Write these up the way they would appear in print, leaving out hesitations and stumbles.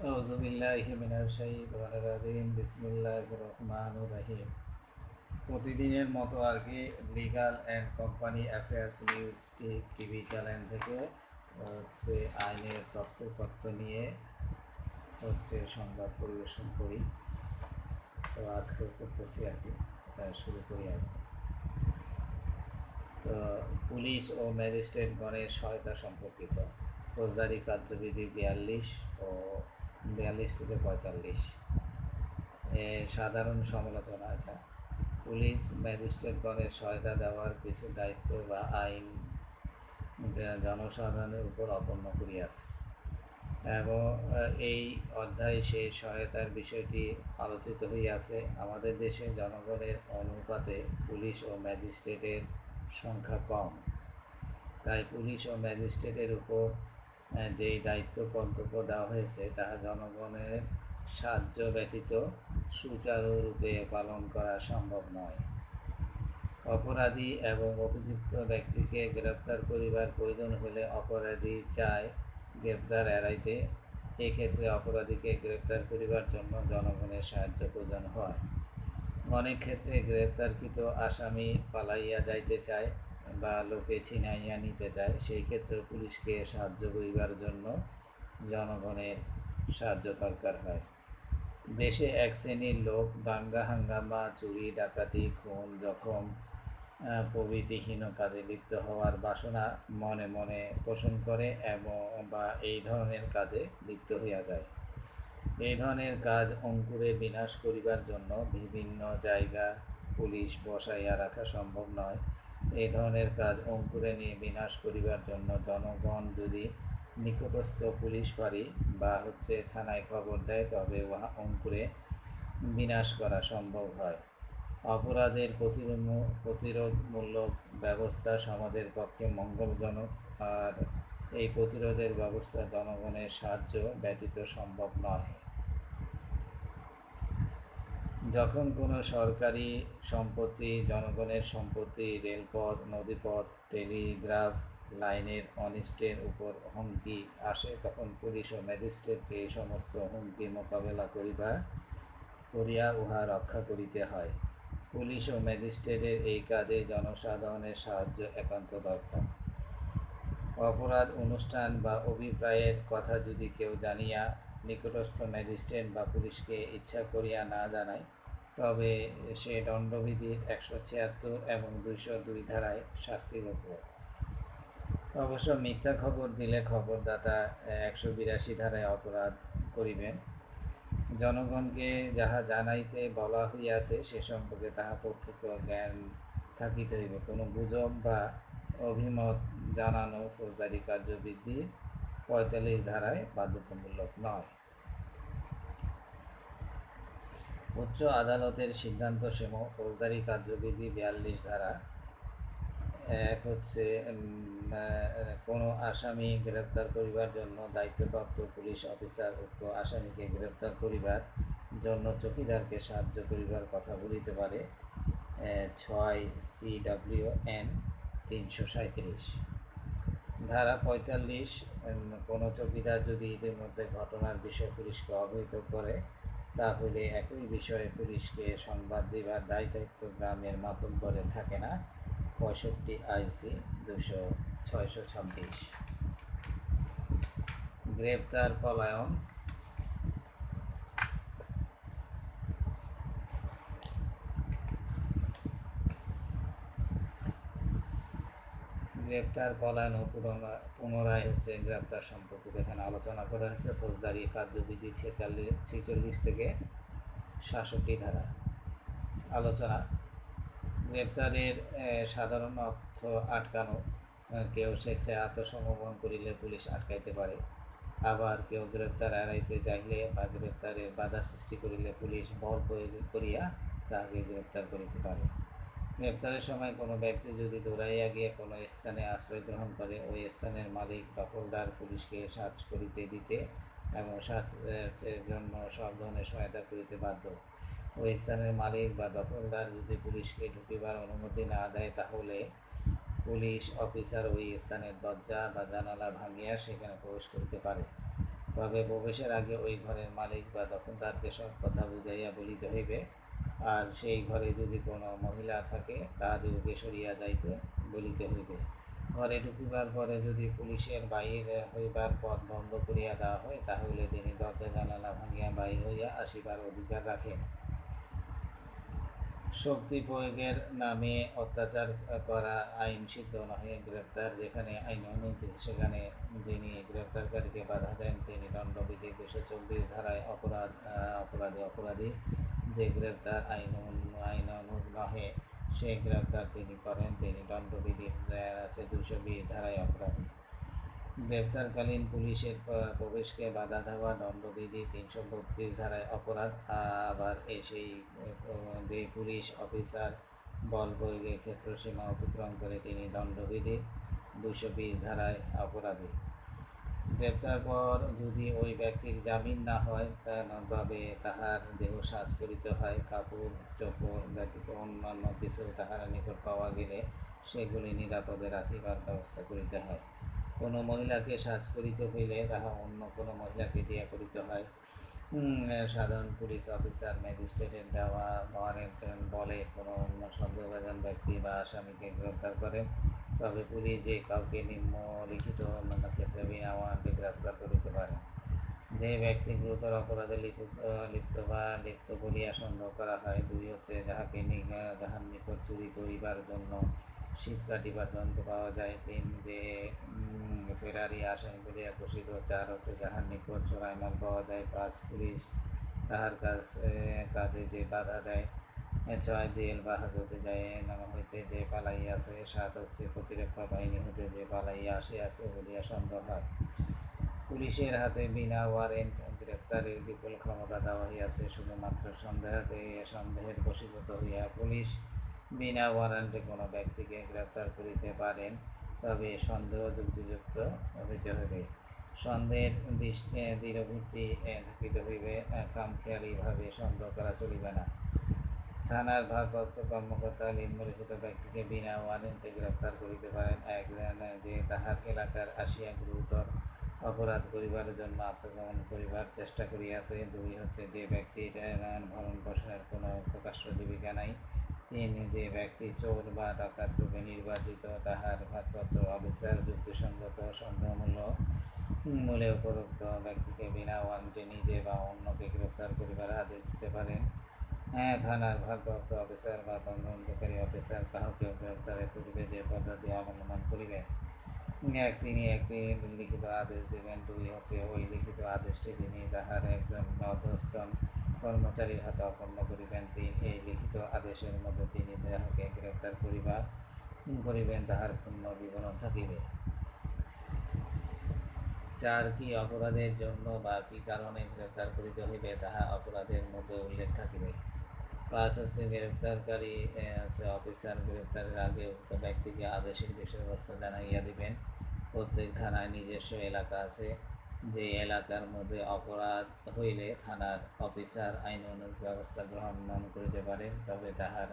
আউযুবিল্লাহি মিনাশ শাইতানির রাজিম বিসমিল্লাহির রহমানির রহিম। প্রতিদিনের মতো আর কি legal and company affairs news TV channel থেকে হচ্ছে আইনের তথ্য নিয়ে সংবাদ পরিবেশন করি। তো আজকেও করতেছি আর কি, শুরু করি আর কি। তো পুলিশ ও ম্যাজিস্ট্রেটগণের সহায়তা সম্পর্কিত ফৌজদারি কার্যবিধি 42 থেকে 45 সাধারণ সমালোচনা। এটা পুলিশ ম্যাজিস্ট্রেটগণের সহায়তা দেওয়ার কিছু দায়িত্ব বা আইন জনসাধারণের উপর অপন্ন করিয়াছে এবং এই অধ্যায়ে সেই সহায়তার বিষয়টি আলোচিত হইয়াছে। আমাদের দেশে জনগণের অনুপাতে পুলিশ ও ম্যাজিস্ট্রেটের সংখ্যা কম, তাই পুলিশ ও ম্যাজিস্ট্রেটের উপর যেই দায়িত্ব কর্তব্য দেওয়া হয়েছে তাহা জনগণের সাহায্য ব্যতীত সুচারুরূপে পালন করা সম্ভব নয়। অপরাধী এবং অভিযুক্ত ব্যক্তিকে গ্রেপ্তার করিবার প্রয়োজন হলে অপরাধী চায় গ্রেপ্তার এড়াইতে। এক্ষেত্রে অপরাধীকে গ্রেপ্তার করিবার জন্য জনগণের সাহায্য প্রয়োজন হয়। অনেক ক্ষেত্রে গ্রেপ্তারকৃত আসামি পালাইয়া যাইতে চায় বা লোকে ছিনাইয়া নিতে চায়, সেই ক্ষেত্রে পুলিশকে সাহায্য করিবার জন্য জনগণের সাহায্য দরকার হয়। দেশে এক শ্রেণীর লোক দাঙ্গা হাঙ্গামা, চুরি ডাকাতি, খুন, জখম প্রভৃতিহীন কাজে লিপ্ত হওয়ার বাসনা মনে মনে পোষণ করে এবং বা এই ধরনের কাজে লিপ্ত হইয়া যায়। এই ধরনের কাজ অঙ্কুরে বিনাশ করিবার জন্য বিভিন্ন জায়গা পুলিশ বসাইয়া রাখা সম্ভব নয়। এই ধরনের কাজ অঙ্কুরে নিয়ে বিনাশ করিবার জন্য জনগণ যদি নিকটস্থ পুলিশ ফাঁড়ি বা থানায় খবর দেয় তবে উহা অঙ্কুরে বিনাশ করা সম্ভব হয়। অপরাধের প্রতিরোধমূলক ব্যবস্থা সমাজের পক্ষে মঙ্গলজনক, আর এই প্রতিরোধের ব্যবস্থা জনগণের সাহায্য ব্যতীত সম্ভব নয়। যখন কোনো সরকারি সম্পত্তি, জনগণের সম্পত্তি, রেলপথ, নদীপথ, টেলিগ্রাফ লাইনের অনিষ্টের উপর হুমকি আসে, তখন পুলিশ ও ম্যাজিস্ট্রেটকে এই সমস্ত হুমকি মোকাবেলা করিয়া উহা রক্ষা করিতে হয়। পুলিশ ও ম্যাজিস্ট্রেটের এই কাজে জনসাধারণের সাহায্য একান্ত দরকার। অপরাধ অনুষ্ঠান বা অভিপ্রায়ের কথা যদি কেউ জানিয়া নিকটস্থ ম্যাজিস্ট্রেট বা পুলিশকে ইচ্ছা করিয়া না জানায়, তবে সে দণ্ডবিধির 176 এবং 202 ধারায় শাস্তিযোগ্য। অবশ্য মিথ্যা খবর দিলে খবরদাতা 182 ধারায় অপরাধ করিবেন। জনগণকে যাহা জানাইতে বলা হইয়াছে সে সম্পর্কে তাহা প্রত্যক্ষ জ্ঞান থাকিতে হইবে। কোনো গুজব বা অভিমত জানানো ফৌজদারি কার্যবিধি 45 ধারায় বাধ্যতামূলক নয়। উচ্চ আদালতের সিদ্ধান্ত সমূহ ফৌজদারি কার্যবিধি 42 ধারা। এক কোনো আসামি গ্রেপ্তার করিবার জন্য দায়িত্বপ্রাপ্ত পুলিশ অফিসার উক্ত আসামিকে গ্রেপ্তার করিবার জন্য চৌকিদারকে সাহায্য করিবার কথা বলিতে পারে। 6 CWN 337। ধারা 45, কোনো চৌকিদার যদি ইতিমধ্যে ঘটনার বিষয়ে পুলিশকে অবহিত করে তাহলে একই বিষয়ে পুলিশকে সংবাদ দিবার দায়িত্ব গ্রামের মাতব্বরের থাকে না। 65 IC 626। গ্রেপ্তার পলায়ন। গ্রেপ্তার পলায়ন ও পুনরায় গ্রেপ্তার সম্পর্কিত এখানে আলোচনা করা হয়েছে। ফৌজদারি কার্যবিধি 46 থেকে 67 ধারা। আলোচনা। গ্রেপ্তারের সাধারণ অর্থ আটকানো। কেউ স্বেচ্ছায় আত্মসমর্পণ করিলে পুলিশ আটকাইতে পারে। আবার কেউ গ্রেপ্তার এড়াইতে চাইলে বা গ্রেপ্তারের বাধা সৃষ্টি করিলে পুলিশ বল প্রয়োগ করিয়া তাহাকে গ্রেপ্তার করিতে পারে। গ্রেপ্তারের সময় কোনো ব্যক্তি যদি দৌড়াইয়া গিয়ে কোনো স্থানে আশ্রয় গ্রহণ করে, ওই স্থানের মালিক দখলদার পুলিশকে সার্চ করিতে দিতে এবং সার্চের জন্য সব ধরনের সহায়তা করিতে বাধ্য। ওই স্থানের মালিক বা দখলদার যদি পুলিশকে ঢুকিবার অনুমতি না দেয় তাহলে পুলিশ অফিসার ওই স্থানের দরজা বা জানালা ভাঙিয়া সেখানে প্রবেশ করিতে পারে। তবে প্রবেশের আগে ওই ঘরের মালিক বা দখলদারকে সব কথা বুঝাইয়া বলিতে হইবে। আর সেই ঘরে যদি কোনো মহিলা থাকে তাহাদিগকে সরিয়া যাইতে বলিতে হইবে। ঘরে ঢুকিবার পরে যদি পুলিশের বাহির হইবার পথ বন্ধ করিয়া দেওয়া হয়, তাহলে তিনি দরজা জানালা ভাঙিয়া বাহির হইয়া আসিবার অধিকার রাখেন। শক্তি প্রয়োগের নামে অত্যাচার করা আইন সিদ্ধ নহে। গ্রেপ্তার যেখানে আইন অনুমতি, সেখানে যিনি গ্রেপ্তারকারীকে বাধা দেন তিনি দণ্ডবিধি 224 ধারায় অপরাধী। যে গ্রেপ্তার আইন অনুগ নহে, সে গ্রেপ্তার তিনি করেন, তিনি দণ্ডবিধি 220 ধারায় অপরাধী। গ্রেপ্তারকালীন পুলিশের প্রবেশকে বাধা দেওয়া দণ্ডবিধি 332 ধারায় অপরাধ। আবার সেই যে পুলিশ অফিসার বল প্রয়োগের ক্ষেত্রসীমা অতিক্রম করে তিনি দণ্ডবিধি 220 ধারায় অপরাধী। গ্রেপ্তার পর যদি ওই ব্যক্তির জামিন না হয়, তবে তাহার দেহ সাজ করিতে হয়। কাপড় চোপড় ব্যতীত অন্যান্য কিছু তাহার নিকট পাওয়া গেলে সেগুলি নিরাপদে রাখিবার ব্যবস্থা করিতে হয়। কোনো মহিলাকে সাজ করিতে হইলে তাহা অন্য কোনো মহিলাকে দিয়া করিতে হয়। সাধারণ পুলিশ অফিসার ম্যাজিস্ট্রেটের দেওয়া ওয়ারেন্ট বলে কোনো অন্য সন্দেহভাজন ব্যক্তি বা আসামিকে গ্রেপ্তার করেন, তবে পুলিশ যে কাউকে নিম্নলিখিত অন্যান্য ক্ষেত্রে বিনা ওয়ারেন্টে গ্রেপ্তার করিতে পারে। যে ব্যক্তি গুরুতর অপরাধে লিপ্ত বলিয়া সন্দেহ করা হয়। 2 হচ্ছে যাহার নিকট চুরি করিবার জন্য শীত কাটিবার যন্ত্র পাওয়া যায়। 3 যে ফেরারি আসামি বলিয়া ঘোষিত। 4 হচ্ছে যাহার নিকট চোরাই মাল পাওয়া যায়। 5 পুলিশ তাহার কাজে যে বাধা দেয়। 6 জেল বা হাজতে যায় নামা হইতে যে পালাইয়াছে। 7 হচ্ছে প্রতিরক্ষা বাহিনী হইতে যে পালাইয়া আসিয়াছে বলিয়া সন্দেহ হয়। পুলিশের হাতে বিনা ওয়ারেন্ট গ্রেপ্তারের বিপুল ক্ষমতা দেওয়া হইয়াছে। শুধুমাত্র সন্দেহের বশীভূত হইয়া পুলিশ বিনা ওয়ারেন্টে কোনো ব্যক্তিকে গ্রেপ্তার করিতে পারেন, তবে সন্দেহ যুক্তিযুক্ত হইতে হইবে। সন্দেহের দৃঢ়ভিত্তি থাকিতে হইবে। খামখেয়ালিভাবে সন্দেহ করা চলিবে না। থানার ভারপ্রাপ্ত কর্মকর্তা নিম্নলিখিত ব্যক্তিকে বিনা ওয়ারেন্টে গ্রেপ্তার করিতে পারেন। 1 যে তাহার এলাকার আসিয়া গুরুতর অপরাধ করিবার জন্য আত্মগোপন করিবার চেষ্টা করিয়াছে। 2 হচ্ছে যে ব্যক্তির ভরণ পোষণের কোনো প্রকাশ্য জীবিকা নাই। 3 যে ব্যক্তি চোর বা ডাকাত রূপে নির্বাচিত, তাহার ভারপ্রাপ্ত অফিসার যুক্তিসঙ্গত মূলে উপরোক্ত ব্যক্তিকে বিনা ওয়ারেন্টে নিজে বা অন্যকে গ্রেপ্তার করিবার আদেশ দিতে পারেন। থানার ভারপ্রাপ্ত অফিসার বা তদন্তকারী অফিসার কাহাকে গ্রেপ্তারের পূর্বে যে পদ্ধতি অবলম্বন করিবেন, তিনি একটি লিখিত আদেশ দিবেন। 2 হচ্ছে ওই লিখিত আদেশটি তিনি তাহার একজন অধস্তন কর্মচারীর হাতে অর্পণ করিবেন। 3 এই লিখিত আদেশের মধ্যে তিনি যাহাকে গ্রেপ্তার করিবেন তাহার পূর্ণ বিবরণ থাকিবে। 4 কি অপরাধের জন্য বা কি কারণে গ্রেপ্তার করিতে হইবে তাহা অপরাধের মধ্যে উল্লেখ থাকিবে। 5 হচ্ছে গ্রেপ্তারকারী অফিসার গ্রেপ্তারের আগে উক্ত ব্যক্তিকে আদেশের বিষয়বস্তু জানাইয়া দিবেন। প্রত্যেক থানায় নিজস্ব এলাকা আছে। যে এলাকার মধ্যে অপরাধ হইলে থানার অফিসার আইনানুগ ব্যবস্থা গ্রহণ করিতে পারেন, তবে তাহার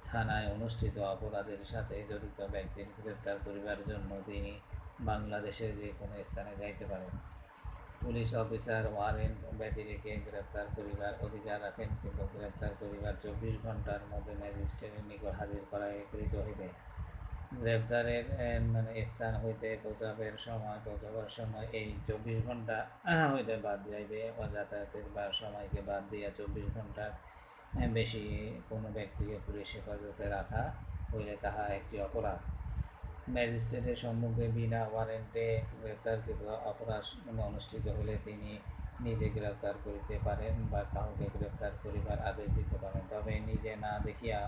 থানায় অনুষ্ঠিত অপরাধের সাথে জড়িত ব্যক্তির গ্রেপ্তার করিবার জন্য তিনি বাংলাদেশের যে কোনো স্থানে যাইতে পারেন। পুলিশ অফিসার ওয়ারেন্ট ব্যতিরেকে গ্রেপ্তার করিবার অধিকার রাখেন, কিন্তু গ্রেপ্তার করিবার 24 ঘণ্টার মধ্যে ম্যাজিস্ট্রেটের নিকট হাজির করিতে হইবে। গ্রেপ্তারের স্থান হইতে পৌঁছাবার সময় এই 24 ঘণ্টা হইতে বাদ যাইবে। যাতায়াতের সময়কে বাদ দিয়া 24 ঘণ্টার বেশি কোনো ব্যক্তিকে পুলিশ হেফাজতে রাখা হইলে তাহা একটি অপরাধ। ম্যাজিস্ট্রেটের সম্মুখে বিনা ওয়ারেন্টে গ্রেপ্তারকৃত অপরাধ অনুষ্ঠিত হলে তিনি নিজে গ্রেপ্তার করিতে পারেন বা কাউকে গ্রেপ্তার করিবার আদেশ দিতে পারেন, তবে নিজে না দেখিয়া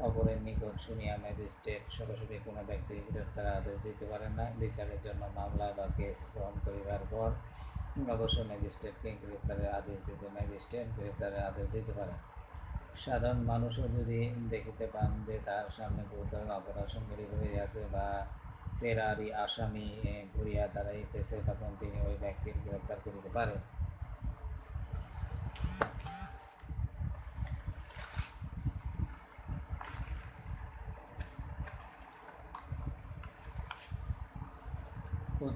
অপরের নিকট শুনিয়া ম্যাজিস্ট্রেট সরাসরি কোনো ব্যক্তির গ্রেপ্তার আদেশ দিতে পারেন না। বিচারের জন্য মামলা বা কেস গ্রহণ করিবার পর অবশ্য ম্যাজিস্ট্রেটকে গ্রেপ্তারের আদেশ দিতে পারেন। সাধারণ মানুষও যদি দেখিতে পান যে তার সামনে গুরুতর অপরাধ সংঘটিত হইয়াছে বা ফেরারি আসামি ঘুরিয়া দাঁড়াইতেছে, তখন তিনি ওই ব্যক্তির গ্রেপ্তার করিতে পারেন।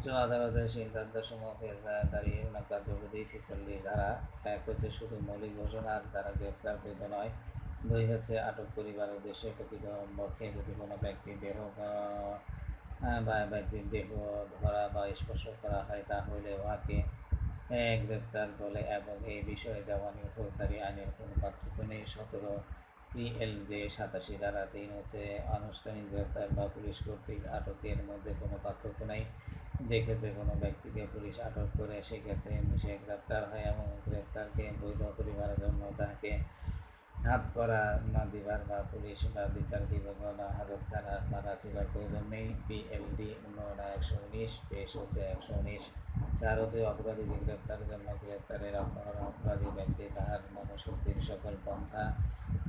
উচ্চ আদালতের সিদ্ধান্তসমূহকে দাঁড়িয়ে কার্যবিধি 46 ধারা। 1 হচ্ছে শুধু মৌলিক ঘোষণার দ্বারা গ্রেপ্তারকৃত নয়। 2 হচ্ছে আটক করিবার উদ্দেশ্যে প্রকৃতপক্ষে যদি কোনো ব্যক্তির দেহ বা ব্যক্তির দেহ ধরা বা স্পর্শ করা হয় তা হইলে উহাকে গ্রেপ্তার বলে এবং এই বিষয়ে দেওয়ানি ফৌজদারি আইনের কোনো পার্থক্য নেই। 17 PLJ 87 ধারা 3 হচ্ছে আনুষ্ঠানিক গ্রেপ্তার বা পুলিশ কর্তৃক আটকের মধ্যে কোনো পার্থক্য নেই। যে ক্ষেত্রে কোনো ব্যক্তিকে পুলিশ আটক করে সেক্ষেত্রে সে গ্রেপ্তার হয় এবং গ্রেপ্তারকে বৈধ করিবার জন্য তাহাকে হাত করা না দিবার বা পুলিশ বা বিচার বিভাগনা হাজতখানা না রাখিবার প্রয়োজন নেই। PLD 119 পেশ হচ্ছে 119। 4 হচ্ছে অপরাধীকে গ্রেপ্তারের জন্য গ্রেপ্তারের অপরাধী ব্যক্তি তাহার মনশক্তির সকল পন্থা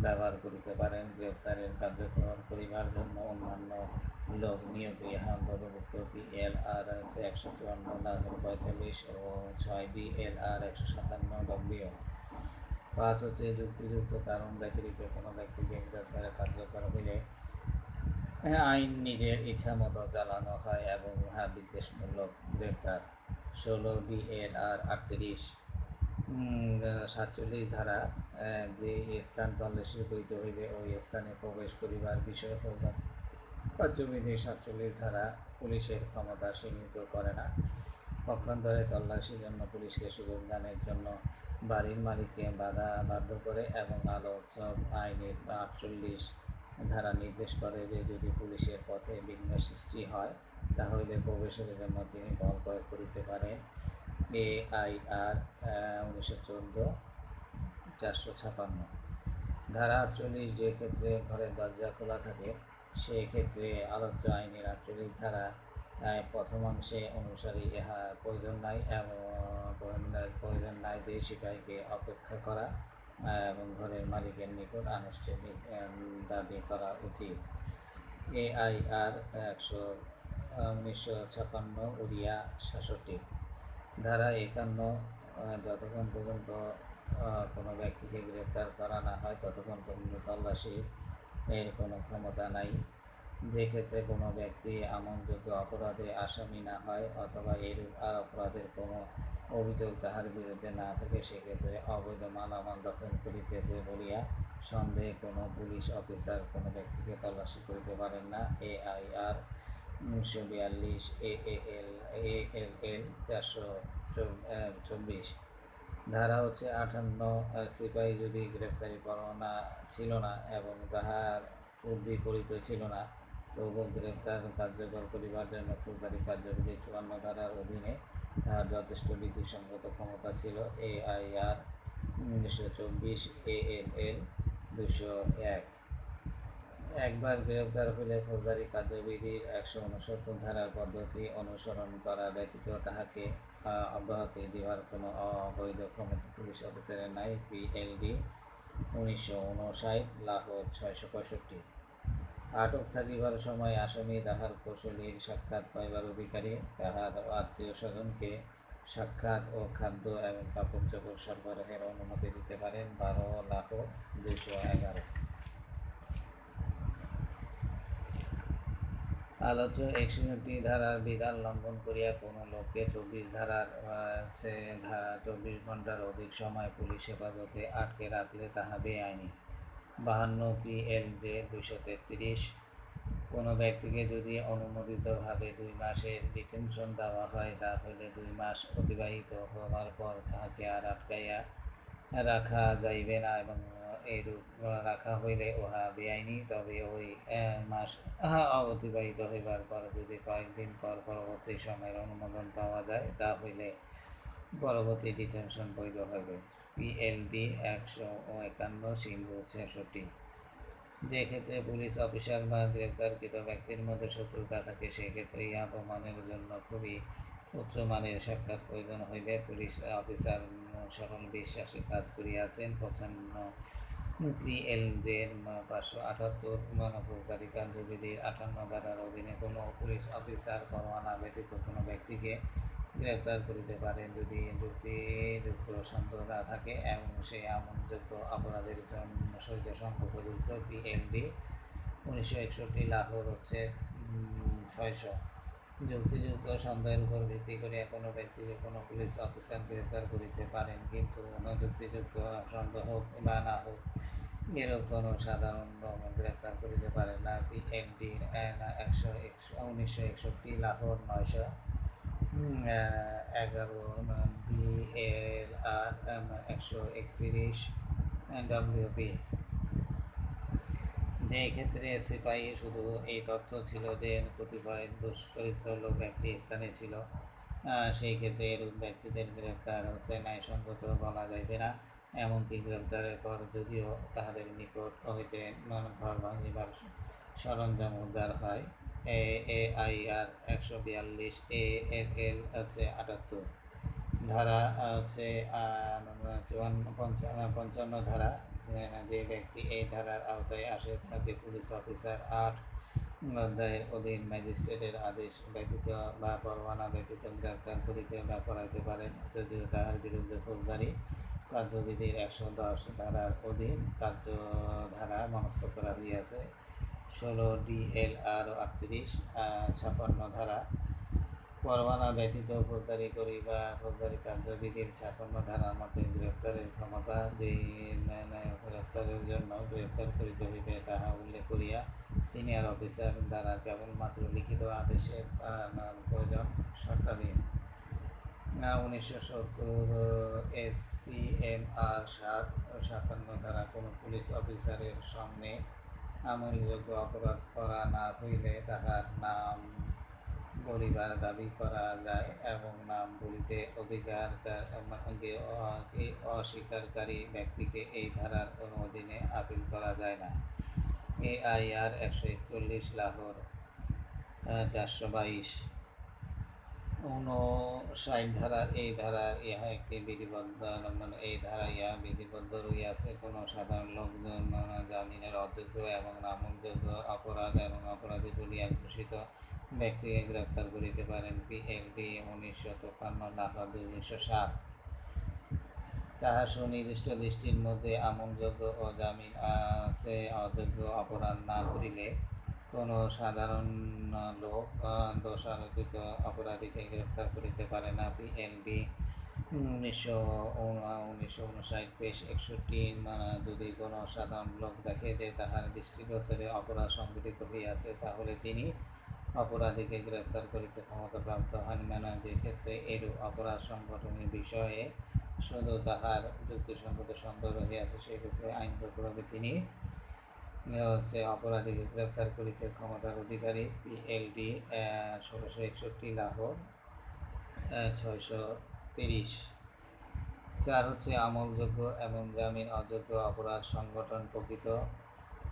ব্যবহার করিতে পারেন। গ্রেপ্তারের কার্যক্রম করিবার জন্য অন্যান্য লোক নিয়োগ ইহা অন্তর্ভুক্ত। PLR হচ্ছে 154/45 ও 6 BLR 157 W। 5 হচ্ছে যুক্তিযুক্ত কারণ ব্যতিরিক্ত কোনো ব্যক্তিকে গ্রেপ্তারে কার্যকর হইলে আইন নিজের ইচ্ছা মতো চালানো হয় এবং উহা বিদ্বেষমূলক গ্রেপ্তার। 16 BLR 38 47 ধারা। যে স্থান তল্লাশি করিতে হইবে ওই স্থানে প্রবেশ করিবার বিষয়ে কার্যবিধি 47 ধারা পুলিশের ক্ষমতা সীমিত করে না। পক্ষান্তরে তল্লাশির জন্য পুলিশকে সুযোগ দানের জন্য বাড়ির মালিককে বাধ্য করে এবং আলোচক আইনের 48 ধারা নির্দেশ করে যে যদি পুলিশের পথে বিঘ্ন সৃষ্টি হয় তাহলে প্রবেশের জন্য তিনি বল প্রয়োগ করিতে পারেন। AIR 1914 456 ধারা 48 যে ক্ষেত্রে ঘরের দরজা খোলা থাকে সেই ক্ষেত্রে আলোচ্য আইনের 48 ধারা প্রথমাংশে অনুসারে ইহা প্রয়োজন নাই যে সিপাহীকে অপেক্ষা করা এবং ঘরের মালিকের নিকট আনুষ্ঠানিক দাবি করা উচিত। AIR 1956 উড়িয়া 66 ধারা 51 যতক্ষণ পর্যন্ত কোনো ব্যক্তিকে গ্রেপ্তার করা না হয় ততক্ষণ পর্যন্ত তল্লাশি এর কোনো ক্ষমতা নাই। যে ক্ষেত্রে কোনো ব্যক্তি আমলযোগ্য অপরাধে আসামি না হয় অথবা এরূপ অপরাধের কোনো অভিযোগ তাহার বিরুদ্ধে না থাকে সেক্ষেত্রে অবৈধ মালামাল দখল করিতেছে বলিয়া সন্দেহে কোনো পুলিশ অফিসার কোনো ব্যক্তিকে তল্লাশি করিতে পারেন না। AIR 1942 ALL 424 ধারা হচ্ছে 58 সিপাহী যদি গ্রেপ্তারি পরোয়ানা ছিল না এবং তাহার পূর্বে পরিত ছিল না তবু গ্রেপ্তার কার্যকর করিবার জন্য ফৌজদারি কার্যবিধি 54 ধারার অধীনে তাহার যথেষ্ট বিধিসঙ্গত ক্ষমতা ছিল। AIR 1924 ALL 201 একবার গ্রেপ্তার হইলে ফৌজদারি কার্যবিধির 169 ধারার পদ্ধতি অনুসরণ করা ব্যতীত তাহাকে অব্যাহতি দেওয়ার কোনো অবৈধ ক্ষমতা পুলিশ অফিসারের নাই। PLD 1959 লাহোর 665 আটক থাকিবার সময় আসামি তাহার কৌশলীর সাক্ষাৎ পাইবার অধিকারী তাহার আত্মীয় স্বজনকে সাক্ষাৎ ও খাদ্য এবং কাপড় চোপড় সরবরাহের অনুমতি দিতে পারেন। 12 লাহোর 211 আলোচ্য 61 ধারার বিধান লঙ্ঘন করিয়া কোনো লোককে 24 ধারার 24 ঘন্টার অধিক সময় পুলিশ হেফাজতে আটকে রাখলে তাহা বেআইনি। 52 PLJ 233 কোনো ব্যক্তিকে যদি অনুমোদিতভাবে 2 মাসের ডিটেনশন দেওয়া হয় তাহলে 2 মাস অতিবাহিত হওয়ার পর তাহাকে আর আটকাইয়া রাখা যাইবে না এবং এরূপ রাখা হইলে উহা বেআইনি। তবে ওই মাস অতিবাহিত হইবার পর যদি কয়েকদিন পর পরবর্তী সময়ের অনুমোদন পাওয়া যায় তা হইলে পরবর্তী ডিটেনশন বৈধ হবে। PLD 151 সিন্ধু 66 যে ক্ষেত্রে পুলিশ অফিসার বা গ্রেপ্তারকৃত ব্যক্তির মধ্যে শত্রুতা থাকে সেক্ষেত্রে ইহা প্রমাণের জন্য খুবই উচ্চমানের সাক্ষাৎ প্রয়োজন হইবে। পুলিশ অফিসার সরল বিশ্বাসী কাজ করিয়াছেন। 55 PLJ 578 ফৌজদারি কার্যবিধির 58 ধারার অধীনে কোনো পুলিশ অফিসার পরোয়ানা ব্যতীত কোনো ব্যক্তিকে গ্রেপ্তার করিতে পারেন যদি যুক্তিযুক্ত সন্দেহ না থাকে এবং সেই আমলযোগ্য অপরাধের সহিত সম্পর্কযুক্ত। PLD 1961 লাহোর হচ্ছে 600 যুক্তিযুক্ত সন্দেহের উপর ভিত্তি করিয়া কোনো ব্যক্তিকে কোনো পুলিশ অফিসার গ্রেপ্তার করিতে পারেন, কিন্তু যুক্তিযুক্ত সন্দেহ হোক বা না হোক এরূপ কোনো সাধারণ গ্রেপ্তার করিতে পারেন না। PND 1961 Lahore 911 BLR 131 WP। যে ক্ষেত্রে সিপাহী শুধু এই তথ্য ছিল যে কতিপয় দুশ্চরিত্র লোক একটি স্থানে ছিল, সেই ক্ষেত্রে এরূপ ব্যক্তিদের গ্রেপ্তার হচ্ছে ন্যায়সঙ্গত বলা যাইবে না। এমনকি গ্রেপ্তারের পর যদিও তাহাদের নিকট হইতে ঘর ভাঙিবার সরঞ্জাম উদ্ধার হয়। AIR 142 AL হচ্ছে 78 ধারা হচ্ছে 55 ধারা, যে ব্যক্তি এই ধারার আওতায় আসে তাকে পুলিশ অফিসার 8 অধ্যায়ের অধীন ম্যাজিস্ট্রেটের আদেশ ব্যতীত বা পরোয়ানা ব্যতীত গ্রেপ্তার করিতে বা করাইতে পারেন, যদিও তাহার বিরুদ্ধে ফৌজদারি কার্যবিধির 110 ধারার অধীন কার্যধারা মনস্থ করা হইয়াছে। 16 DLR 38 56 ধারা পরোয়ানা ব্যতীত ফৌজদারি করি বা ফৌজদারি কার্যবিধির 56 ধারার মধ্যে গ্রেপ্তারের ক্ষমতা যে গ্রেপ্তারের জন্য গ্রেপ্তার করিতে হইবে তাহা উল্লেখ করিয়া সিনিয়র অফিসার দ্বারা কেবলমাত্র লিখিত আদেশের প্রয়োজন শর্তাধীন। 1970 SCMR 57 ধারা কোনো পুলিশ অফিসারের সঙ্গে আমলযোগ্য অপরাধ করা না হইলে তাহার নাম বলিবার দাবি করা যায় এবং নাম বলিতে অস্বীকারী ব্যক্তিকে এই ধারার কোনো অধীনে আপিল করা যায় না। AIR 141 লাহোর 422 59 ধারা এই ধারা ইহা একটি বিধিবদ্ধ এই ধারা ইহা বিধিবদ্ধ রইয়াছে। কোনো সাধারণ লোকজন জামিনের অযোগ্য এবং নামযোগ্য অপরাধ এবং অপরাধী বলিয়া ঘোষিত ব্যক্তিকে গ্রেপ্তার করিতে পারেন। PLD 1953 লাহোর 1907 তাহার সুনির্দিষ্ট দৃষ্টির মধ্যে আমলযোগ্য ও জামিন আছে অযোগ্য অপরাধ না করিলে কোনো সাধারণ লোক দোষারোপিত অপরাধীকে গ্রেপ্তার করিতে পারে না। PLD 1959 পেশ 61 যদি কোনো সাধারণ লোক দেখে যে তাহার দৃষ্টিগোচরে অপরাধ সংঘটিত হইয়াছে, তাহলে তিনি অপরাধীকে গ্রেপ্তার করিতে ক্ষমতাপ্রাপ্ত হন। যে ক্ষেত্রে এরূপ অপরাধ সংগঠনের বিষয়ে শুধু তাহার যুক্তিসঙ্গত সন্দেহ রহিয়াছে, সেক্ষেত্রে আইন প্রয়োগে তিনি হচ্ছে অপরাধীকে গ্রেপ্তার করিতে ক্ষমতার অধিকারী। PLD 1661 লাহোর 630 4 হচ্ছে আমলযোগ্য এবং জামিন অযোগ্য অপরাধ সংগঠন প্রকৃত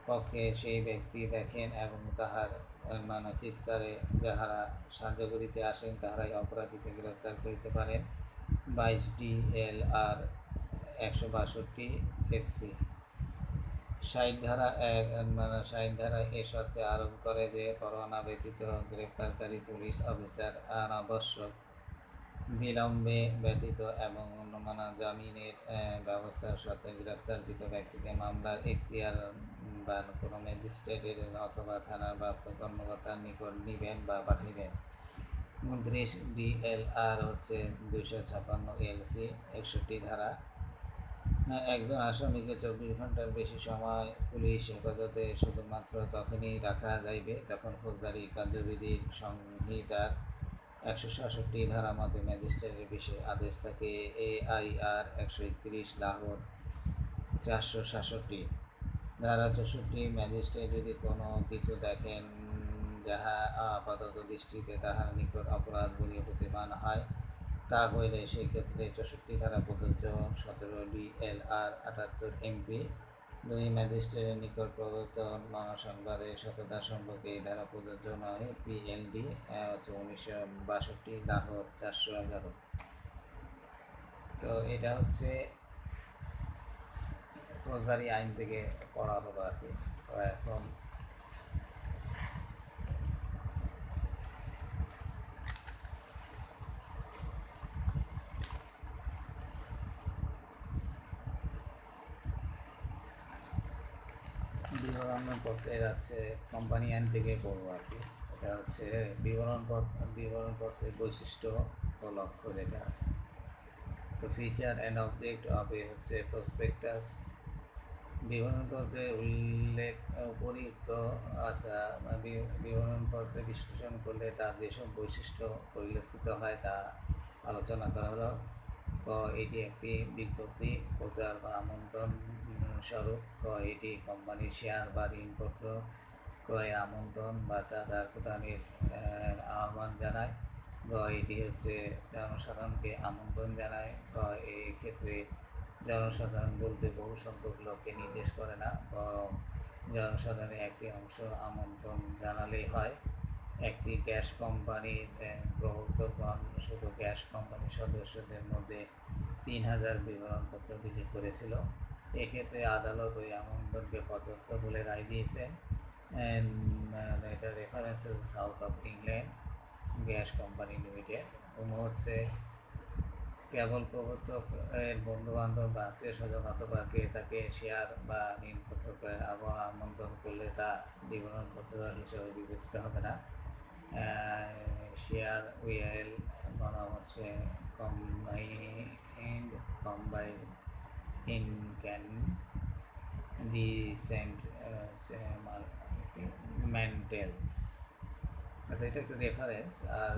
পক্ষে সেই ব্যক্তি দেখেন এবং তাহার চিৎকারে যাহারা সাহায্য করিতে আসেন তাহারাই অপরাধীকে গ্রেপ্তার করিতে পারেন। 22 DLR 162 SC 60 ধারা 60 ধারা এ শর্তে আরোপ করে যে পরোয়ানা ব্যতীত গ্রেপ্তারকারী পুলিশ অফিসার অনাবশ্যক বিলম্বে ব্যতীত এবং জামিনের ব্যবস্থার সাথে গ্রেপ্তারকৃত ব্যক্তিকে মামলার এখতিয়ার বা কোনো ম্যাজিস্ট্রেটের অথবা থানার প্রাপ্ত কর্মকর্তার নিকট নিবেন বা পাঠাইবেন। 29 DLR হচ্ছে 256 LC 61 ধারা একজন আসামিকে 24 ঘন্টার বেশি সময় পুলিশ হেফাজতে শুধুমাত্র তখনই রাখা যাইবে যখন ফৌজদারি কার্যবিধির সংহিতার 166 ধারা মতে ম্যাজিস্ট্রেটের বিশেষ আদেশ থাকে। AIR 131 লাহোর 467 ধারা 64 ম্যাজিস্ট্রেট যদি কোনো কিছু দেখেন যাহা আপাতত দৃষ্টিতে তাহার নিকট অপরাধ বলিয়া প্রতীয়মান হয়, তা হইলে সেই ক্ষেত্রে 64 ধারা প্রযোজ্য। 17 DLR 78 MP 2 ম্যাজিস্ট্রেটের নিকট প্রদত্ত সংবাদের সততা সম্পর্কে এই ধারা প্রযোজ্য নয়। PLD 1962 লাহোর 411। তো এটা হচ্ছে ফৌজদারি আইন থেকে পড়া হলো আর কি। তো এখন বিবরণ পত্রের আছে কোম্পানি আইন থেকে পড়বো আর কি। একটা হচ্ছে বিবরণপত্রের বৈশিষ্ট্য ও লক্ষ্য যেটা আছে। তো ফিচার অ্যান্ড অবজেক্ট অফ এ হচ্ছে প্রসপেক্টাস। বিবরণপত্রে উল্লেখ উপরিউক্ত বিবরণপত্রে বিশ্লেষণ করলে তার যেসব বৈশিষ্ট্য পরিলক্ষিত হয় তা আলোচনা করা হলো। এটি একটি বিজ্ঞপ্তি, প্রচার বা আমন্ত্রণ স্বরূপ। এটি কোম্পানির শেয়ার বা ঋণপত্র ক্রয়ের আমন্ত্রণ বা চাঁদা প্রদানের আহ্বান জানায়। এটি হচ্ছে জনসাধারণকে আমন্ত্রণ জানায়। এই ক্ষেত্রে জনসাধারণ বলতে বহু সংখ্যক লোককে নির্দেশ করে না, জনসাধারণের একটি অংশ আমন্ত্রণ জানালেই হয়। একটি গ্যাস কোম্পানির প্রবর্তকগণ শুধু গ্যাস কোম্পানির সদস্যদের মধ্যে 3000 বিবরণপত্র বিলি করেছিল। এক্ষেত্রে আদালত ওই আমন্ত্রণকে পর্যাপ্ত বলে রায় দিয়েছেন। এটা রেফারেন্স হচ্ছে south of England gas company limited. হচ্ছে কেবল প্রবর্তক এর বন্ধুবান্ধব বা আত্মীয় স্বজন অথবা তাকে শেয়ার বা ঋণপত্র আমন্ত্রণ করলে তা বিবরণপত্র হিসেবে বিবেচিত হবে না। শেয়ার উইল মানে হচ্ছে কম্বাইন্ড ইন ক্যান ডিসেন্ট মেন্টেলস। আচ্ছা, এটা একটু রেফারেন্স। আর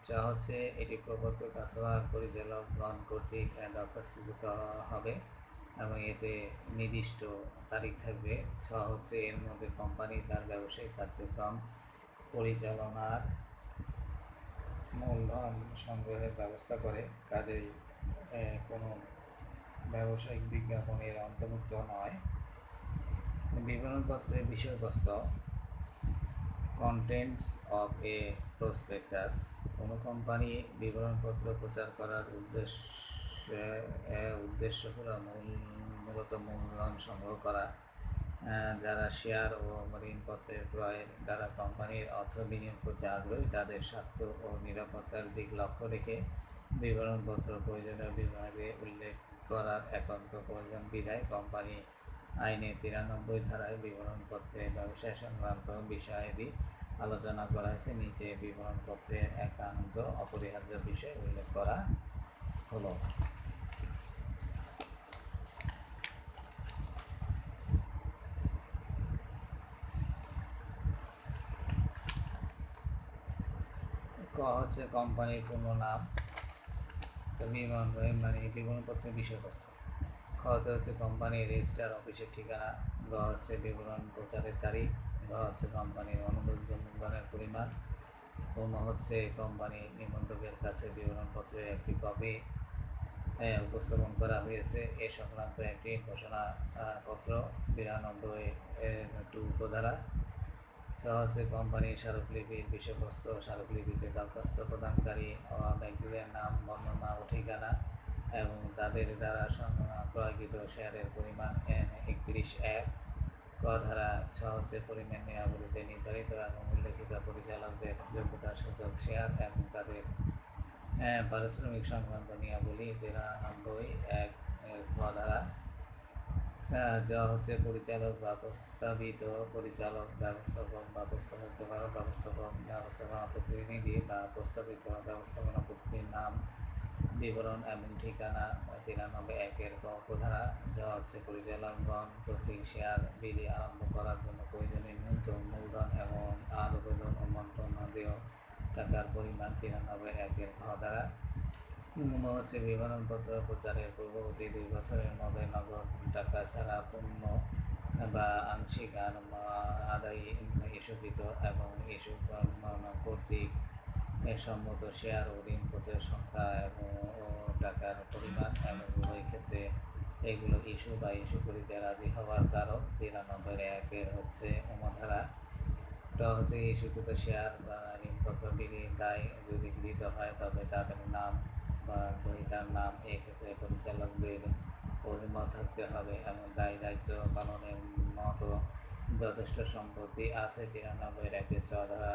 যা হচ্ছে এটি প্রবর্তক অথবা পরিচালকগণ কর্তৃক দরখাস্তকৃত হবে এবং এতে নির্দিষ্ট তারিখ থাকবে। হচ্ছে এর মধ্যে কোম্পানি তার ব্যবসায়িক কার্যক্রম পরিচালনার মূলধন সংগ্রহের ব্যবস্থা করে, কাজেই কোনো ব্যবসায়িক বিজ্ঞাপন এর অন্তর্ভুক্ত নয়। বিবরণপত্রের বিষয়বস্তু কন্টেন্টস অফ এ প্রসপেক্টাস। কোনো কোম্পানি বিবরণপত্র প্রচার করার উদ্দেশ্য হল মূলত মূলধন সংগ্রহ করা। যারা শেয়ার ও ঋণপত্রের ক্রয়ের দ্বারা কোম্পানির অর্থ বিনিয়োগ করতে আগ্রহী তাদের স্বার্থ ও নিরাপত্তার দিক লক্ষ্য রেখে বিবরণপত্র প্রয়োজনীয় বিভাগে উল্লেখ করার একান্ত প্রয়োজন বিধায় কোম্পানি আইনের 93 ধারায় বিবরণপত্রের ব্যবসা সংক্রান্ত বিষয়াদি আলোচনা করা হয়েছে। নিচে বিবরণপত্রের একান্ত অপরিহার্য বিষয় উল্লেখ করা হলো। হচ্ছে কোম্পানির পূর্ণ নাম, বিবরণপত্রের বিষয়বস্তু। হতে হচ্ছে কোম্পানির রেজিস্টার অফিসের ঠিকানা। হচ্ছে বিবরণ প্রচারের তারিখ। হচ্ছে কোম্পানির অনুমোদিত মূলধনের পরিমাণ। হচ্ছে কোম্পানি নিবন্ধকের কাছে বিবরণপত্রের একটি কপি উপস্থাপন করা হয়েছে এ সংক্রান্ত একটি ঘোষণাপত্র 92 উপধারা। হচ্ছে কোম্পানির স্মারকলিপির বিষয়বস্তু। স্মারকলিপিতে দরখাস্ত প্রদানকারী ব্যক্তিদের নাম, বর্ণনা ও ঠিকানা এবং তাদের দ্বারা ক্রয়কৃত শেয়ারের পরিমাণ 31(1) ধারা। হচ্ছে পরিমাণ নিয়মাবলীতে নির্ধারিত এবং উল্লেখিত পরিচালকদের যোগ্যতা সূচক শেয়ার এবং তাদের পারিশ্রমিক সংক্রান্ত নিয়মাবলী 93(1) ধারা। যা হচ্ছে পরিচালক বা প্রস্তাবিত পরিচালক, ব্যবস্থাপক বা ব্যবস্থাপনা প্রতিনিধি বা প্রস্তাবিত ব্যবস্থাপনা প্রতিনিধির নাম, বিবরণ এবং ঠিকানা 93(1) ধারা। যা হচ্ছে পরিচালকগণ কর্তৃক শেয়ার বিলি আরম্ভ করার জন্য প্রয়োজনীয় ন্যূনতম মূলধন এবং আবেদন ও মন্ত্রণাদেয় টাকার পরিমাণ 93(1) ধারা। হচ্ছে বিবরণপত্র প্রচারের পূর্ববর্তী 2 বছরের মধ্যে নগদ টাকা ছাড়া পূর্ণ বা আংশিক আদায় ইস্যুকৃত এবং ইস্যু কর্তৃক সম্মত শেয়ার ও ঋণপত্রের সংখ্যা এবং টাকার পরিমাণ এবং উভয় ক্ষেত্রে এগুলো ইস্যু রাজি হওয়ার কারণ 93(1) হচ্ছে ধারা। হচ্ছে ইস্যুকৃত শেয়ার বা ঋণপত্র বিলির দায় যদি গৃহীত হয় তবে তাদের নাম বা গ্রহীতার নাম এক্ষেত্রে পরিচালকদের অভিমত থাকতে হবে এবং দায় দায়িত্ব পালনের মতো যথেষ্ট সম্পত্তি আছে 93(1) ধারা।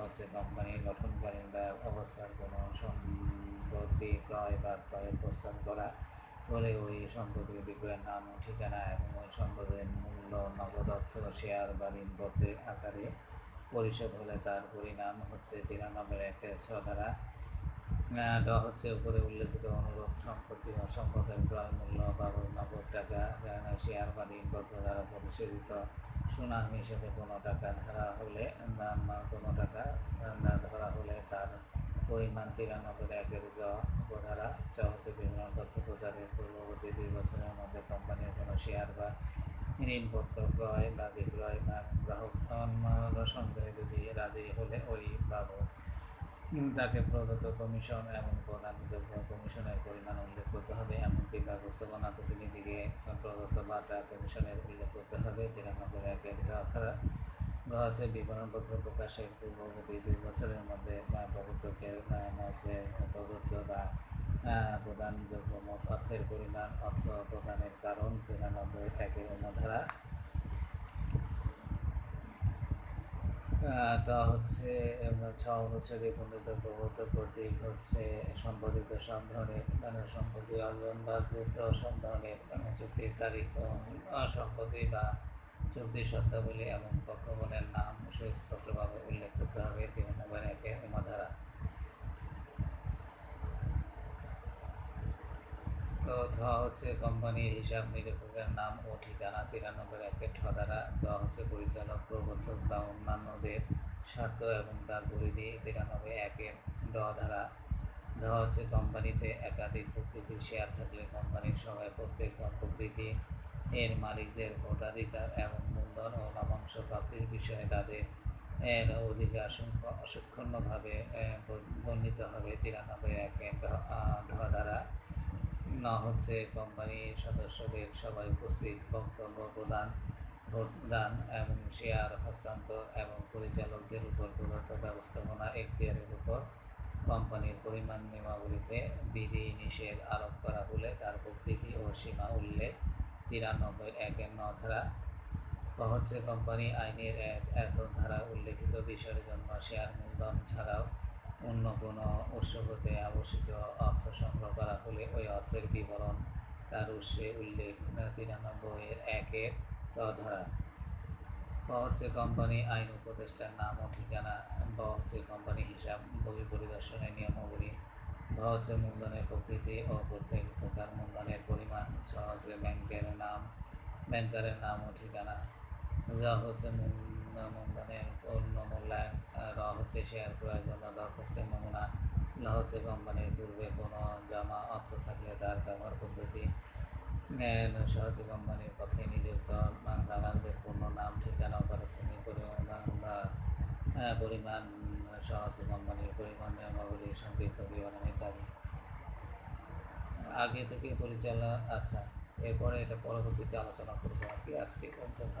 হচ্ছে কোম্পানি গঠনকালীন বা অবস্থার কোনো সম্পত্তি ক্রয় বা ক্রয়ের প্রস্তাব করা হলে ওই সম্পত্তির বিক্রয়ের নাম ও ঠিকানা এবং ওই সম্পদের মূল্য নগদ অর্থ, শেয়ার বা ঋণপত্রের আকারে পরিশোধ হলে তার পরিণাম হচ্ছে 93(1)(6) ধারা। ড হচ্ছে উপরে উল্লেখিত অনুরূপ সম্পত্তি ও সম্পদের ক্রয় মূল্য বাবদ নগদ টাকা শেয়ার বা ঋণপত্র দ্বারা পরিশোধিত সুনাম হিসেবে কোনো টাকা ধরা হলে কোনো টাকা ধরা হলে তার পরিমাণ 93(1)(জ) উপধারা। চ হচ্ছে বিবরণপত্র প্রচারের পূর্ববর্তী 2 বছরের মধ্যে কোম্পানির কোনো শেয়ার বা ঋণপত্র ক্রয় বা বিক্রয় বা গ্রাহক সন্দেহে যদি রাজি হলে ওই বাবদ তাকে প্রদত্ত কমিশন এবং প্রদানযোগ্য কমিশনের পরিমাণ উল্লেখ করতে হবে, এমনকি ব্যবস্থাপনা প্রতিনিধিকে প্রদত্ত বাটা কমিশনের উল্লেখ করতে হবে। 93(1)(গ) ধারা। হচ্ছে বিবরণপত্র প্রকাশের পূর্ববর্তী 2 বছরের মধ্যে প্রবর্তকের মধ্যে প্রদত্ত বা প্রদানযোগ্য মোট অর্থের পরিমাণ, অর্থ প্রদানের কারণ 93(1)(ম) ধারা। তা হচ্ছে 6 অনুচ্ছেদে বর্ণিত প্রবর্তক কর্তৃক হচ্ছে সম্পাদিত সব ধরনের সম্পত্তি অর্জন বা কৃত সব ধরনের চুক্তির তারিখ ও সম্পত্তি বা চুক্তির শর্তাবলী এবং পক্ষগণের নাম সুস্পষ্টভাবে উল্লেখ করতে হবে। 93(1)(ম) ধারা। তো হচ্ছে কোম্পানির হিসাব নিরীক্ষকের নাম ও ঠিকানা 93(1)(ঠ) ধারা। হচ্ছে পরিচালক, প্রবর্তক বা অন্যান্যদের স্বার্থ এবং তার পরিধি 93(1)(ড) ধারা। হচ্ছে কোম্পানিতে একাধিক প্রকৃতির শেয়ার থাকলে কোম্পানির সবাই প্রত্যেক প্রকৃতি এর মালিকদের ভোটাধিকার এবং মূলধন ও লভ্যাংশ প্রাপ্তির বিষয়ে তাদের অধিকার সুক্ষুণ্ণভাবে বর্ণিত হবে। 93(1)(ঢ) ধারা। হচ্ছে কোম্পানির সদস্যদের সবাই উপস্থিত বক্তব্য প্রদান, ভোট দান এবং শেয়ার হস্তান্তর এবং পরিচালকদের উপর প্রদত্ত ব্যবস্থাপনা এখতিয়ারের উপর কোম্পানির পরিমাণ নিয়মাবলীতে বিধি নিষেধ আরোপ করা হলে তার প্রকৃতি ও সীমা উল্লেখ। 93(1)(ন) ধারা। হচ্ছে কোম্পানি আইনের এত ধারা উল্লেখিত বিষয়ের জন্য শেয়ার মূলধন ছাড়াও অন্য কোনো উৎস হতে আবশ্যিক অর্থ সংগ্রহ করা হলে ওই অর্থের বিবরণ তার উৎসে উল্লেখ। 93(1)(ক) ধারা। হচ্ছে কোম্পানি আইন উপদেষ্টার নাম ও ঠিকানা। হচ্ছে কোম্পানি হিসাব বহি পরিদর্শনের নিয়মাবলী। হচ্ছে মূলধনের প্রকৃতি ও প্রত্যেক প্রকার মূলধনের পরিমাণ। হচ্ছে ব্যাংকারের নাম ও ঠিকানা। যা হচ্ছে মূলধনের অন্য মূল্যায়ন। হচ্ছে শেয়ার ক্রয়ের জন্য দরখাস্তের নমুনা। হচ্ছে কোম্পানির পূর্বে কোনো জমা অর্থ থাকলে তার ব্যবহার পদ্ধতি। হচ্ছে কোম্পানির পক্ষে নিযুক্ত দালালদের পূর্ণ নাম, ঠিকানা, পারিশ্রমিক পরিমাণ হচ্ছে কোম্পানির পরিমাণ নিয়মাবলী, সংক্ষিপ্ত বিবরণ ইত্যাদি। আগে থেকে পরিচালনা। আচ্ছা, এরপরে এটা পরবর্তীতে আলোচনা করবো আর কি। আজকে পর্যন্ত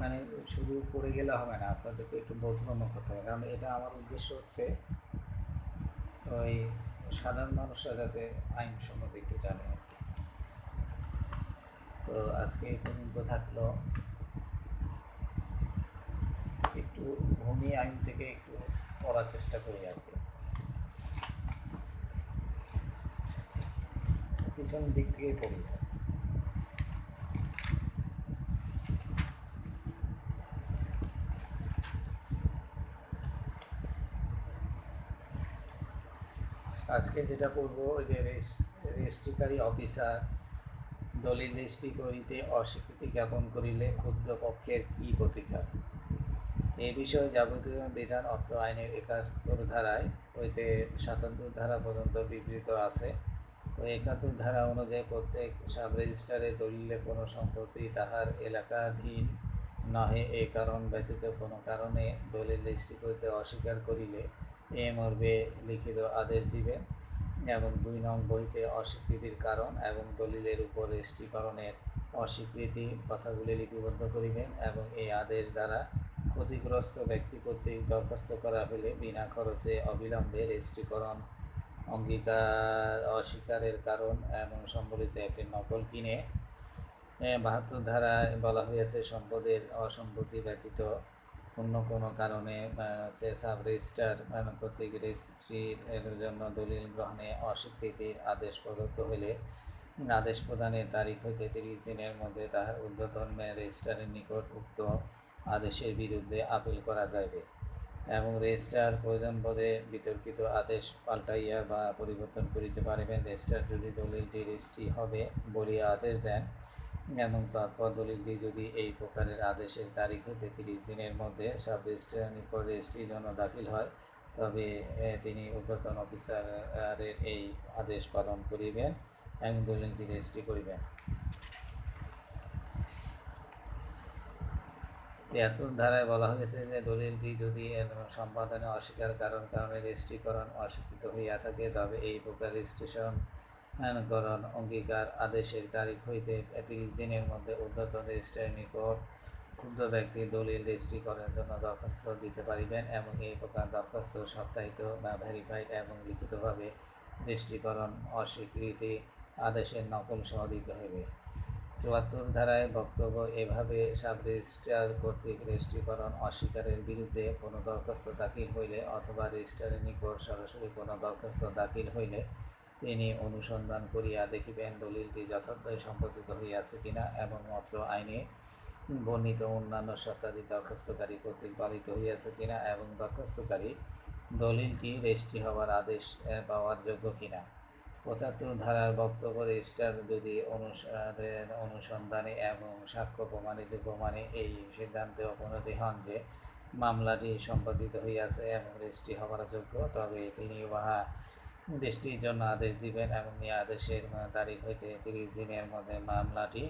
মানে শুধু পড়ে গেলে হবে না, আপনাদেরকে একটু বোধগম্য করতে হবে, কারণ এটা আমার উদ্দেশ্য হচ্ছে ওই সাধারণ মানুষরা যাতে আইন সম্বন্ধে একটু জানে আর কি। তো আজকে এই পর্যন্ত থাকলো। একটু ভূমি আইন থেকে একটু পড়ার চেষ্টা করি আর কি, পিছনের দিক থেকেই পড়ি। আজকে যেটা পড়বো ওই যে রেজিস্ট্রিকারী অফিসার দলিল রেজিস্ট্রি করিতে অস্বীকৃতি জ্ঞাপন করিলে ক্ষুদ্র পক্ষের কী প্রতিকার, এ বিষয়ে যাবতীয় বিধান অত্র আইনের 71 ধারায় হইতে 77 ধারা পর্যন্ত বিবৃত আছে। ওই 71 ধারা অনুযায়ী প্রত্যেক সাব রেজিস্ট্রারের দলিলে কোনো সম্পত্তি তাহার এলাকাধীন নহে এ কারণ ব্যতীত কোনো কারণে দলিল রেজিস্ট্রি করিতে অস্বীকার করিলে এ মর্মে লিখিত আদেশ দিবেন এবং 2 নং বইতে অস্বীকৃতির কারণ এবং দলিলের উপর রেজিস্ট্রিকরণের অস্বীকৃতি কথাগুলি লিপিবদ্ধ করিবেন এবং এই আদেশ দ্বারা ক্ষতিগ্রস্ত ব্যক্তি কর্তৃক দরখাস্ত করা হলে বিনা খরচে অবিলম্বে রেজিস্ট্রিকরণ অঙ্গীকার অস্বীকারের কারণ এবং সম্বলিত একটি নকল কিনে 72 ধারায় বলা হয়েছে সম্পদের অসম্পত্তি ব্যতীত অন্য কোনো কারণে হচ্ছে সাব রেজিস্ট্রার কর্তৃক রেজিস্ট্রির জন্য দলিল গ্রহণে অস্বীকৃতির আদেশ প্রদত্ত হইলে আদেশ প্রদানের তারিখ হইতে 30 দিনের মধ্যে তাহার ঊর্ধ্বতন রেজিস্ট্রারের নিকট উক্ত আদেশের বিরুদ্ধে আপিল করা যাইবে এবং রেজিস্ট্রার প্রয়োজন বোধে বিতর্কিত আদেশ পাল্টাইয়া বা পরিবর্তন করিতে পারিবেন। রেজিস্ট্রার যদি দলিলটি রেজিস্ট্রি হবে বলিয়া আদেশ দেন এবং তারপর দলিলটি যদি এই প্রকারের আদেশের তারিখ হইতে 30 দিনের মধ্যে সাব রেজিস্ট্রারের নিকট রেজিস্ট্রির জন্য দাখিল হয়, তবে তিনি ঊর্ধ্বতন অফিসারের এই আদেশ পালন করিবেন এবং দলিলটি রেজিস্ট্রি করিবেন। 73 ধারায় বলা হয়েছে যে দলিলটি যদি সম্পাদনে অস্বীকার কারণে রেজিস্ট্রিকরণ অস্বীকৃত হইয়া থাকে, তবে এই প্রকার রেজিস্ট্রেশনকরণ অঙ্গীকার আদেশের তারিখ হইতে 30 দিনের মধ্যে ঊর্ধ্বতন রেজিস্ট্রারের নিকট ক্ষুব্ধ ব্যক্তি দলিল রেজিস্ট্রিকরণের জন্য দরখাস্ত দিতে পারিবেন এবং এই প্রকার দরখাস্ত সত্যায়িত বা ভেরিফাইড এবং লিখিতভাবে রেজিস্ট্রিকরণ অস্বীকৃতি আদেশের নকল সহ দিতে হইবে। 74 ধারায় বক্তব্য এভাবে সাব রেজিস্ট্রার কর্তৃক রেজিস্ট্রিকরণ অস্বীকারের বিরুদ্ধে কোনো দরখাস্ত দাখিল হইলে অথবা রেজিস্ট্রারের নিকট সরাসরি কোনো দরখাস্ত দাখিল হইলে তিনি অনুসন্ধান করিয়া দেখিবেন দলিলটি যথার্থই সম্পাদিত হইয়াছে কিনা এবং অত্র আইনে বর্ণিত অন্যান্য শর্তাদি দরখাস্তকারী কর্তৃক পালিত হইয়াছে কিনা এবং দরখাস্তকারী দলিলটি রেজিস্ট্রি হওয়ার আদেশ পাওয়ার যোগ্য কিনা। 75 ধারার বক্তব্য রেজিস্ট্রার যদি অনুসন্ধানে এবং সাক্ষ্য প্রমাণে এই সিদ্ধান্তে উপনীত হন যে মামলাটি সম্পাদিত হইয়াছে এবং রেজিস্ট্রি হওয়ার যোগ্য, তবে তিনি উহা রেজিস্ট্রির জন্য আদেশ দিবেন এবং এই আদেশের তারিখ হইতে 30 দিনের মধ্যে মামলাটি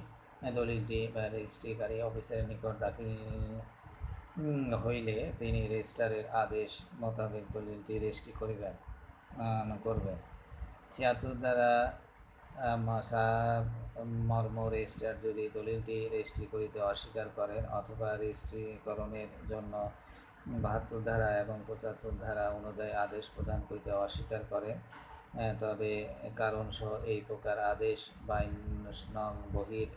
দলিলটি রেজিস্ট্রিকারী অফিসারের নিকট দাখিল হইলে তিনি রেজিস্ট্রারের আদেশ মোতাবেক দলিলটি রেজিস্ট্রি করবেন। 76 দ্বারা মর্ম রেজিস্ট্রার যদি দলিলটি রেজিস্ট্রি করিতে অস্বীকার করেন অথবা রেজিস্ট্রিকরণের জন্য 72 ধারা এবং 75 ধারা অনুযায়ী আদেশ প্রদান করিতে অস্বীকার করেন, তবে কারণসহ এই প্রকার আদেশ 52 নং বহির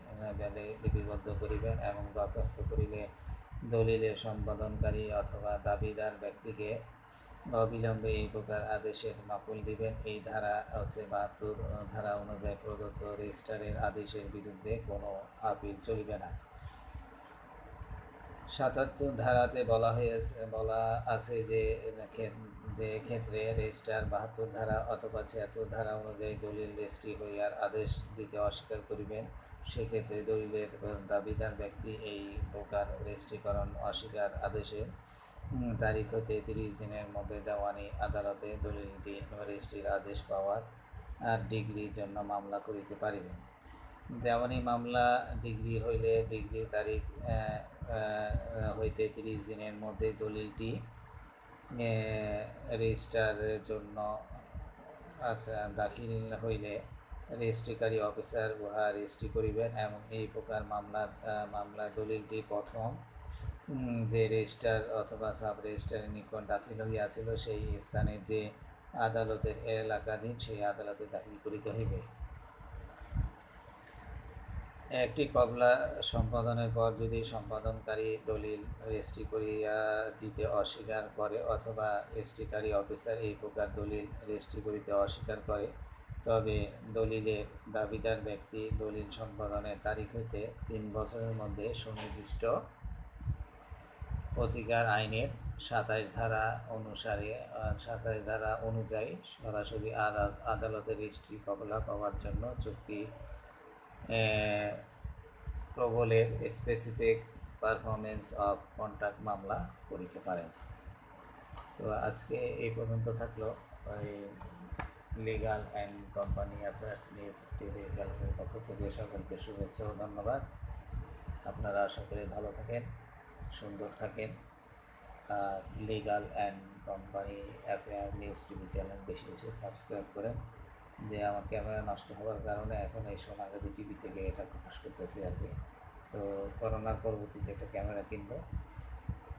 লিপিবদ্ধ করিবেন এবং দরখাস্ত করিলে দলিলের সম্পাদনকারী অথবা দাবিদার ব্যক্তিকে অবিলম্বে এই প্রকার আদেশের নকল দিবেন। এই ধারা হচ্ছে 72 ধারা অনুযায়ী প্রদত্ত রেজিস্ট্রারের আদেশের বিরুদ্ধে কোনো আপিল চলিবে না। 77 ধারাতে বলা আছে যে ক্ষেত্রে রেজিস্ট্রার 72 ধারা অথবা 76 ধারা অনুযায়ী দলিল রেজিস্ট্রি হইয়ার আদেশ দিতে অস্বীকার করিবেন, সেক্ষেত্রে দলিলের দাবিদার ব্যক্তি এই প্রকার রেজিস্ট্রিকরণ অস্বীকার আদেশের তারিখ হতে 30 দিনের মধ্যে দেওয়ানি আদালতে দলিলটি রেজিস্ট্রির আদেশ পাওয়ার আর ডিগ্রির জন্য মামলা করিতে পারিবেন। দেওয়ানি মামলা ডিগ্রি হইলে ডিগ্রির তারিখ হইতে 30 দিনের মধ্যে দলিলটি রেজিস্ট্রারের জন্য দাখিল হইলে রেজিস্ট্রিকারী অফিসার উহা রেজিস্ট্রি করিবেন এবং এই প্রকার মামলা দলিলটি প্রথম যে রেজিস্ট্রার অথবা সাব রেজিস্ট্রারের নিকট দাখিল হইয়াছিল সেই স্থানের যে আদালতের এলাকাধীন সেই আদালতে দাখিল করিতে হইবে। একটি কবলা সম্পাদনের পর যদি সম্পাদনকারী দলিল রেজিস্ট্রি করিয়া দিতে অস্বীকার করে অথবা রেজিস্ট্রিকারী অফিসার এই প্রকার দলিল রেজিস্ট্রি করিতে অস্বীকার করে, তবে দলিলের দাবিদার ব্যক্তি দলিল সম্পাদনের তারিখ হইতে 3 বছরের মধ্যে সুনির্দিষ্ট প্রতিকার আইনের 27 ধারা অনুযায়ী সরাসরি আদালতের রেজিস্ট্রি কবলা পাওয়ার জন্য চুক্তি প্রবলের স্পেসিফিক পারফরমেন্স অফ কন্ট্রাক্ট মামলা করিতে পারেন। তো আজকে এই পর্যন্ত থাকলো লিগাল অ্যান্ড কোম্পানি অ্যাফেয়ার্স নিয়ে টিভি চ্যানেলের পক্ষ থেকে সকলকে শুভেচ্ছা ও ধন্যবাদ। আপনারা আশা করি ভালো থাকেন, সুন্দর থাকেন। আর legal and company affair news TV channel বেশি বেশি সাবস্ক্রাইব করেন। যে আমার ক্যামেরা নষ্ট হওয়ার কারণে এখন এই সোনাগাজী টিভি থেকে এটা প্রকাশ করতেছি আর কি। তো করোনার পরবর্তীতে একটা ক্যামেরা কিনবো,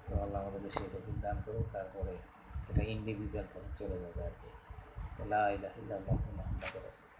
তো আল্লাহ আমাদের দেশে তৌফিক দান করুক, তারপরে এটা ইন্ডিভিজুয়াল চলে যাবে আর কি। লা ইলাহা ইল্লাল্লাহু মুহাম্মাদুর রাসূলুল্লাহ।